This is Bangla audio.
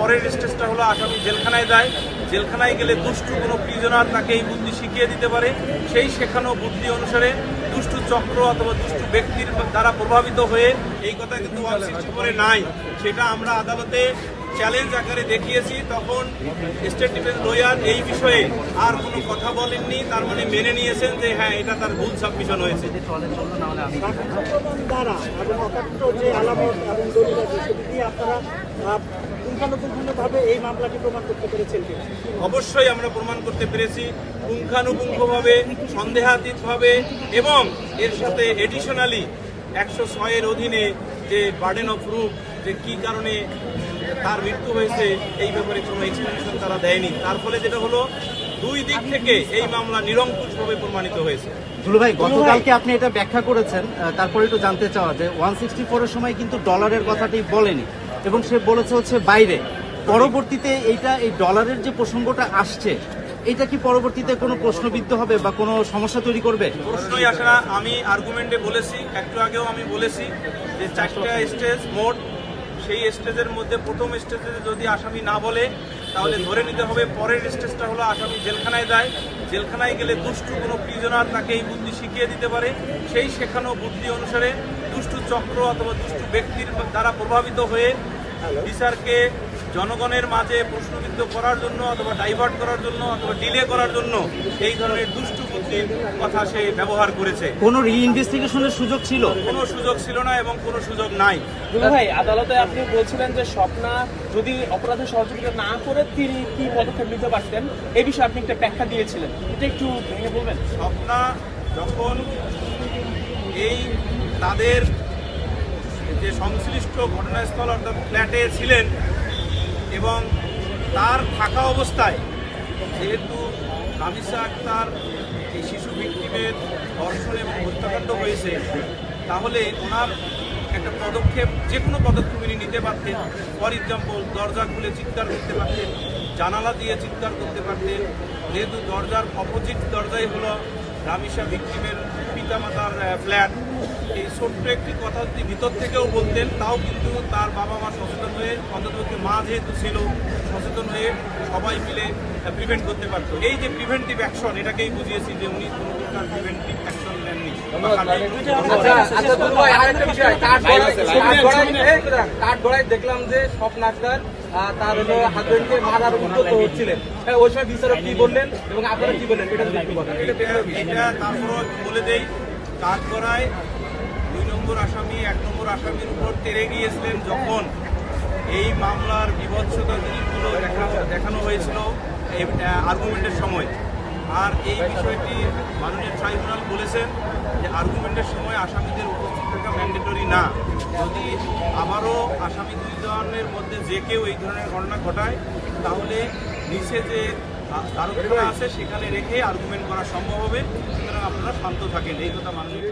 পরের স্টেজটা হলো আসামি জেলখানায় যায়। জেলখানায় গেলে দুষ্টু কোনো প্রিজনার তাকে এই বুদ্ধি শিখিয়ে দিতে পারে। সেই শেখানো বুদ্ধি অনুসারে দুষ্টু চক্র অথবা দুষ্টু ব্যক্তির দ্বারা প্রভাবিত হয়ে, এই কথা কিন্তু 164 নাই, সেটা আমরা আদালতে চ্যালেঞ্জ আকারে দেখিয়েছি। তখন স্টেট ডিফেন্স লয়ার এই বিষয়ে আর কোনো কথা বলেননি, তার মানে মেনে নিয়েছেন যে হ্যাঁ এটা তার ভুল সাবমিশন হয়েছে। অবশ্যই আমরা প্রমাণ করতে পেরেছি পুঙ্খানুপুঙ্খভাবে, সন্দেহাতীতভাবে, এবং এর সাথে এডিশনালি 106-এর অধীনে যে বার্ডেন অফ প্রুফ, যে কি কারণে তার মৃত্যু হয়েছে এই ব্যাপারে কোনো এক্সপ্লেনেশন তারা দেয়নি। তার ফলে যেটা হলো, দুই দিক থেকে এই মামলা নিরঙ্কুশভাবে প্রমাণিত হয়েছে। দুলু ভাই, গতকালকে আপনি এটা ব্যাখ্যা করেছেন, তারপরে একটু জানতে চাওয়া যে 164-এর সময় কিন্তু ডলারের কথাটি বলেনি এবং সে বলেছে হচ্ছে বাইরে। পরবর্তীতে এই ডলারের যে প্রসঙ্গটা আসছে, এটা কি পরবর্তীতে কোনো প্রশ্নবিদ্ধ হবে বা কোনো সমস্যা তৈরি করবে? প্রশ্নই আসে না। আমি আর্গুমেন্টে বলেছি, একটু আগেও আমি বলেছি যে 4টা স্টেজ মোট, সেই স্টেজের মধ্যে প্রথম স্টেজে যদি আসামি না বলে তাহলে ধরে নিতে হবে পরের স্টেজটা হলো আসামি জেলখানায় যায়। জেলখানায় গেলে দুষ্টু কোনো প্রিজনার তাকে এই বুদ্ধি শিখিয়ে দিতে পারে। সেই শেখানো বুদ্ধি অনুসারে দুষ্টু চক্র অথবা দুষ্টু ব্যক্তির দ্বারা প্রভাবিত হয়ে বিচারকে জনগণের মাঝে প্রশ্নবিদ্ধ করার জন্য অথবা ডাইভার্ট করার জন্য অথবা ডিলে করার জন্য এই ধরনের দুষ্টু বুদ্ধির কথা সে ব্যবহার করেছে। কোনো রিইনভেস্টিগেশনের সুযোগ ছিল? কোনো সুযোগ ছিল না এবং কোনো সুযোগ নাই। ভাই, আদালতে আপনি বলছিলেন যে স্বপ্না যদি অপরাধে সহযোগিতা না করে তিনি কি পদক্ষেপ নিতে পারতেন, এই বিষয়ে আপনি একটা ব্যাখ্যা দিয়েছিলেন, এটা একটু ভেঙে বলবেন। স্বপ্না যখন এই তাদের যে সংশ্লিষ্ট ঘটনাস্থল অর্থাৎ ফ্ল্যাটে ছিলেন এবং তার থাকা অবস্থায় যেহেতু রামিসা আক্তার এই শিশু ভিক্টিমের ধর্ষণ এবং হত্যাকাণ্ড হয়েছে, তাহলে ওনার একটা পদক্ষেপ, যে কোনো পদক্ষেপ উনি নিতে পারতেন। ফর এক্সাম্পল, দরজা খুলে চিৎকার করতে পারতেন, জানালা দিয়ে চিৎকার করতে পারতেন। যেহেতু দরজার অপোজিট দরজাই হলো রামিসা ভিক্টিমের পিতামাতার ফ্ল্যাট, এই ছোট্ট একটি কথা যদি ভিতর থেকেও বলতেন, তাও কিন্তু তার বাবা মা সচেতন হয়ে, অন্ততপক্ষে মা যেহেতু ছিল সচেতন হয়ে, সবাই মিলে প্রিভেন্ট করতে পারতো। এই যে প্রিভেন্টিভ অ্যাকশন, এটাকেই বুঝিয়েছি যে উনি কোনো প্রকার প্রিভেন্টিভ অ্যাকশন নেননি। দেখলাম যে স্বপ্ন আক্তার তার হাজবেন্ডকে মারার উদ্যত হচ্ছিলেন, ওই সময় বিচারক কি বললেন এবং আপনারা কি বললেন, এটা তারপর বলে দেই, কাঠগড়ায় 2 নম্বর আসামি 1 নম্বর আসামির উপর তেড়ে গিয়েছিলেন যখন এই মামলার বিভৎসতা জিনিসগুলো দেখানো হয়েছিল এই আর্গুমেন্টের সময়। আর এই বিষয়টি মাননীয় ট্রাইব্যুনাল বলেছেন যে আর্গুমেন্টের সময় আসামিদের উপস্থিত থাকা ম্যান্ডেটরি না। যদি আবারও আসামি 2 জনের মধ্যে যে কেউ এই ধরনের ঘটনা ঘটায়, তাহলে নিচে যে দ্বারখানা আছে সেখানে রেখে আর্গুমেন্ট করা সম্ভব হবে। সুতরাং আপনারা শান্ত থাকেন, এই কথা মাননীয়